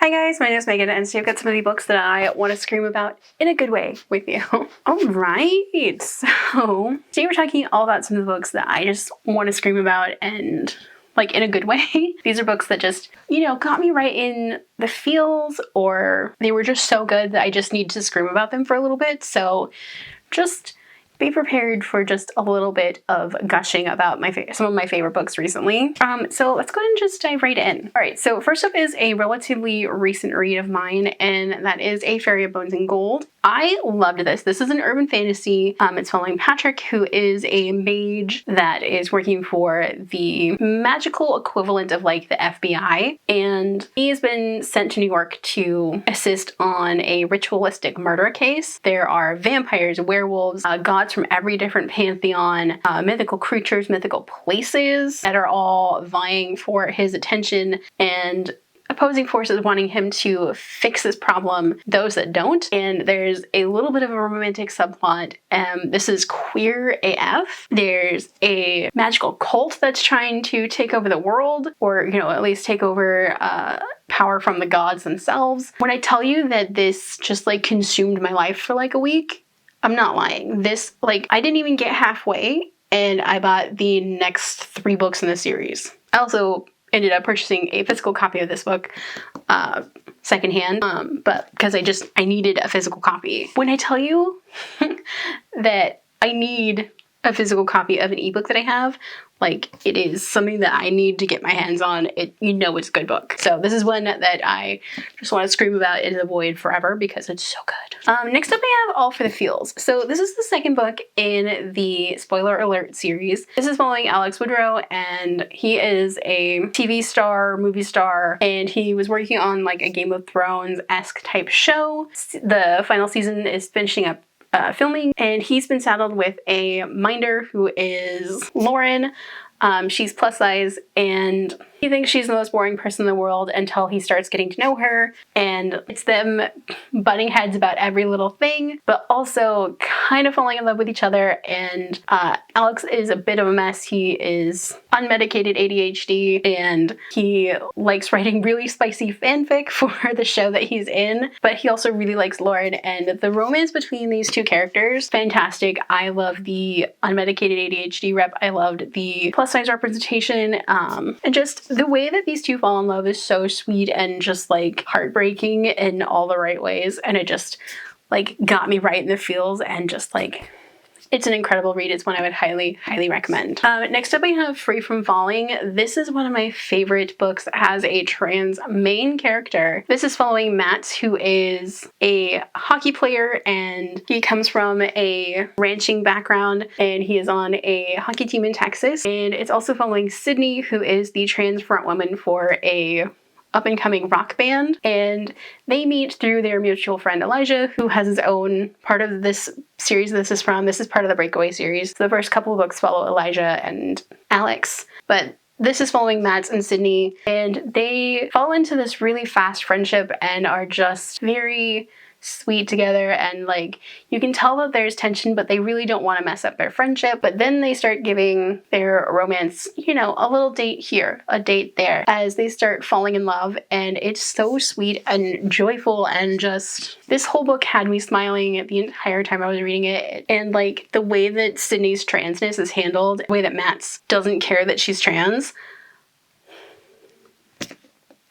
Hi guys, my name is Megan, and so I've got some of the books that I want to scream about in a good way with you. Alright, so today we're talking all about some of the books that I just want to scream about and like in a good way. These are books that just, got me right in the feels, or they were just so good that I just need to scream about them for a little bit. So just be prepared for just a little bit of gushing about some of my favorite books recently. So let's go ahead and just dive right in. All right, so first up is a relatively recent read of mine, and that is A Fairy of Bones and Gold. I loved this. This is an urban fantasy. It's following Patrick, who is a mage that is working for the magical equivalent of like the FBI, and he has been sent to New York to assist on a ritualistic murder case. There are vampires, werewolves, gods from every different pantheon, mythical creatures, mythical places that are all vying for his attention, and opposing forces wanting him to fix this problem, those that don't. And there's a little bit of a romantic subplot. This is queer AF. There's a magical cult that's trying to take over the world, or, at least take over power from the gods themselves. When I tell you that this just like consumed my life for like a week, I'm not lying. This, I didn't even get halfway, and I bought the next 3 books in the series. I also ended up purchasing a physical copy of this book secondhand, but because I needed a physical copy. When I tell you that I need a physical copy of an ebook that I have, it is something that I need to get my hands on. It's a good book. So this is one that I just want to scream about into the void forever because it's so good. Next up I have All for the Feels. So this is the second book in the Spoiler Alert series. This is following Alex Woodrow, and he is a TV star, movie star, and he was working on like a Game of Thrones-esque type show. The final season is finishing up filming, and he's been saddled with a minder who is Lauren. She's plus size, and he thinks she's the most boring person in the world until he starts getting to know her, and it's them butting heads about every little thing, but also kind of falling in love with each other. And Alex is a bit of a mess. He is unmedicated ADHD, and he likes writing really spicy fanfic for the show that he's in, but he also really likes Lauren, and the romance between these two characters, fantastic. I love the unmedicated ADHD rep. I loved the plus size representation, and just the way that these two fall in love is so sweet and just heartbreaking in all the right ways, and it just got me right in the feels, and just it's an incredible read. It's one I would highly, highly recommend. Next up I have Free from Falling. This is one of my favorite books that has a trans main character. This is following Matt, who is a hockey player, and he comes from a ranching background, and he is on a hockey team in Texas. And it's also following Sydney, who is the trans front woman for a up-and-coming rock band, and they meet through their mutual friend Elijah, who has his own part of this series this is from. This is part of the Breakaway series. The first couple of books follow Elijah and Alex, but this is following Matt and Sydney, and they fall into this really fast friendship and are just very sweet together, and you can tell that there's tension, but they really don't want to mess up their friendship. But then they start giving their romance, a little date here, a date there, as they start falling in love, and it's so sweet and joyful, and just this whole book had me smiling the entire time I was reading it. And the way that Sydney's transness is handled, the way that Matt's doesn't care that she's trans,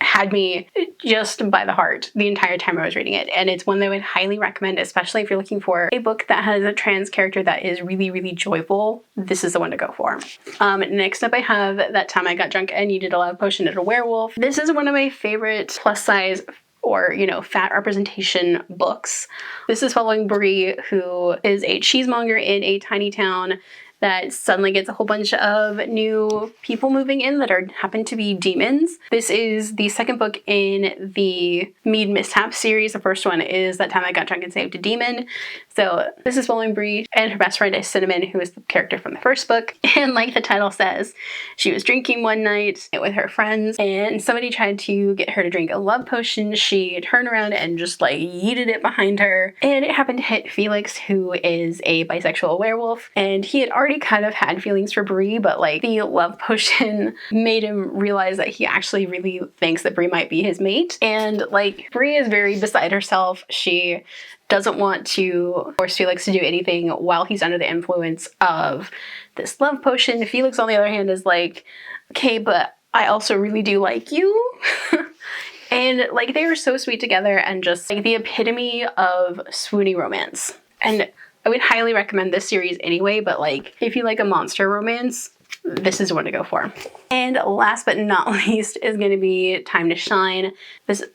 had me just by the heart the entire time I was reading it. And it's one that I would highly recommend, especially if you're looking for a book that has a trans character that is really, really joyful. This is the one to go for. Next up I have That Time I Got Drunk and Needed a Love Potion and a Werewolf. This is one of my favorite plus size or, fat representation books. This is following Brie, who is a cheesemonger in a tiny town that suddenly gets a whole bunch of new people moving in that happen to be demons. This is the second book in the Mead Mishap series. The first one is That Time I Got Drunk and Saved a Demon. So this is following Brie, and her best friend is Cinnamon, who is the character from the first book. And like the title says, she was drinking one night with her friends, and somebody tried to get her to drink a love potion. She turned around and just yeeted it behind her, and it happened to hit Felix, who is a bisexual werewolf, and he had already already kind of had feelings for Bree, but like the love potion made him realize that he actually really thinks that Bree might be his mate. And like Bree is very beside herself. She doesn't want to force Felix to do anything while he's under the influence of this love potion. Felix, on the other hand, is like, okay, but I also really do like you. And like they are so sweet together and just like the epitome of swoony romance. And I would highly recommend this series anyway, but like if you like a monster romance, this is one to go for. And last but not least is going to be Time to Shine.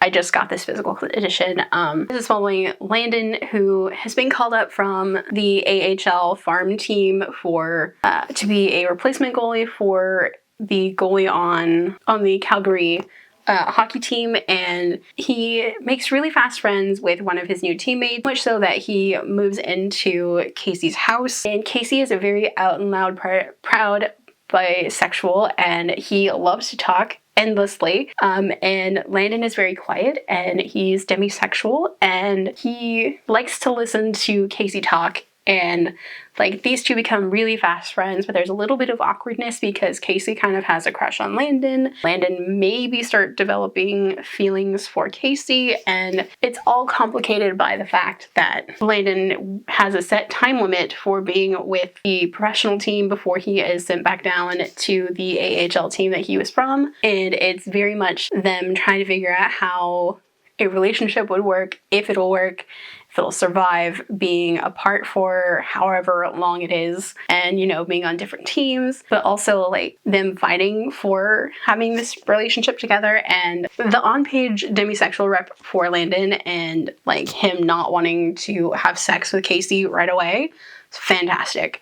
I just got this physical edition. This is following Landon, who has been called up from the AHL farm team for to be a replacement goalie for the goalie on the Calgary hockey team, and he makes really fast friends with one of his new teammates, much so that he moves into Casey's house. And Casey is a very out and loud, proud bisexual, and he loves to talk endlessly. And Landon is very quiet, and he's demisexual, and he likes to listen to Casey talk. And like these two become really fast friends, but there's a little bit of awkwardness because Casey kind of has a crush on Landon. Landon maybe start developing feelings for Casey, and it's all complicated by the fact that Landon has a set time limit for being with the professional team before he is sent back down to the AHL team that he was from. And it's very much them trying to figure out how a relationship would work, if it'll work, if it'll survive being apart for however long it is, and, you know, being on different teams, but also like them fighting for having this relationship together. And the on-page demisexual rep for Landon and like him not wanting to have sex with Casey right away, it's fantastic.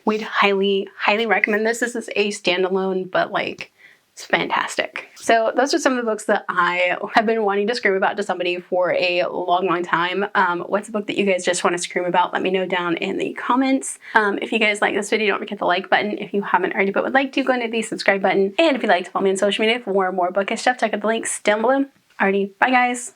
We'd highly recommend this. This is a standalone, but like it's fantastic. So those are some of the books that I have been wanting to scream about to somebody for a long time. What's a book that you guys just want to scream about? Let me know down in the comments. If you guys like this video, don't forget the like button. If you haven't already but would like to, go into the subscribe button. And if you'd like to follow me on social media for more bookish stuff, check out the links down below. Alrighty, bye guys.